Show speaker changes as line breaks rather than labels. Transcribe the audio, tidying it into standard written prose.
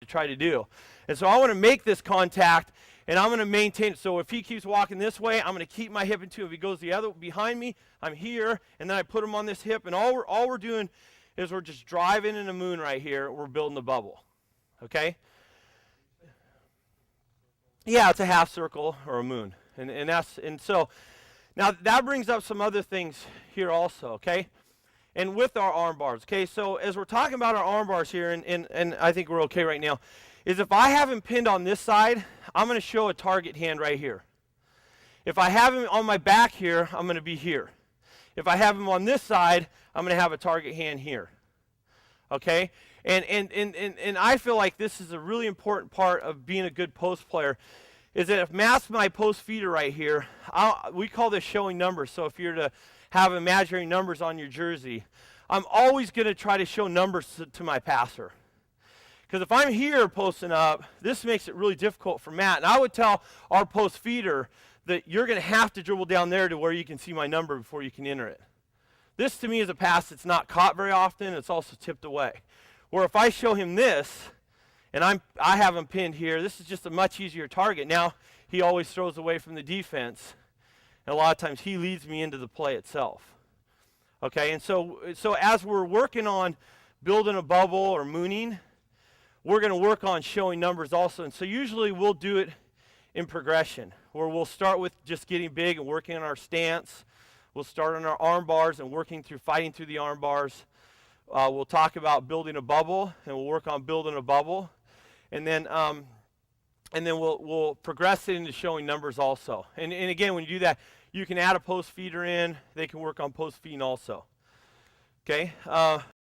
try to do. And so I want to make this contact, and I'm going to maintain it. So if he keeps walking this way, I'm going to keep my hip into it. If he goes the other behind me, I'm here, and then I put him on this hip, and all we're doing is we're just driving in a moon right here. We're building the bubble, okay? Yeah, it's a half circle or a moon, and so now that brings up some other things here also, okay? And with our arm bars, okay? So as we're talking about our arm bars here, and I think we're okay right now, is if I have him pinned on this side, I'm going to show a target hand right here. If I have him on my back here, I'm going to be here. If I have him on this side, I'm going to have a target hand here, okay? And I feel like this is a really important part of being a good post player, is that if Matt's my post feeder right here, we call this showing numbers. So if you're to have imaginary numbers on your jersey, I'm always going to try to show numbers to my passer. Because if I'm here posting up, this makes it really difficult for Matt. And I would tell our post feeder that you're going to have to dribble down there to where you can see my number before you can enter it. This to me is a pass that's not caught very often. It's also tipped away. Where if I show him this, and I have him pinned here, this is just a much easier target. Now, he always throws away from the defense, and a lot of times he leads me into the play itself. Okay, and so as we're working on building a bubble or mooning, we're going to work on showing numbers also. And so usually we'll do it in progression, where we'll start with just getting big and working on our stance. We'll start on our arm bars and fighting through the arm bars. We'll talk about building a bubble, and we'll work on building a bubble. And then we'll progress it into showing numbers also. And again, when you do that, you can add a post feeder in. They can work on post feeding also. Okay.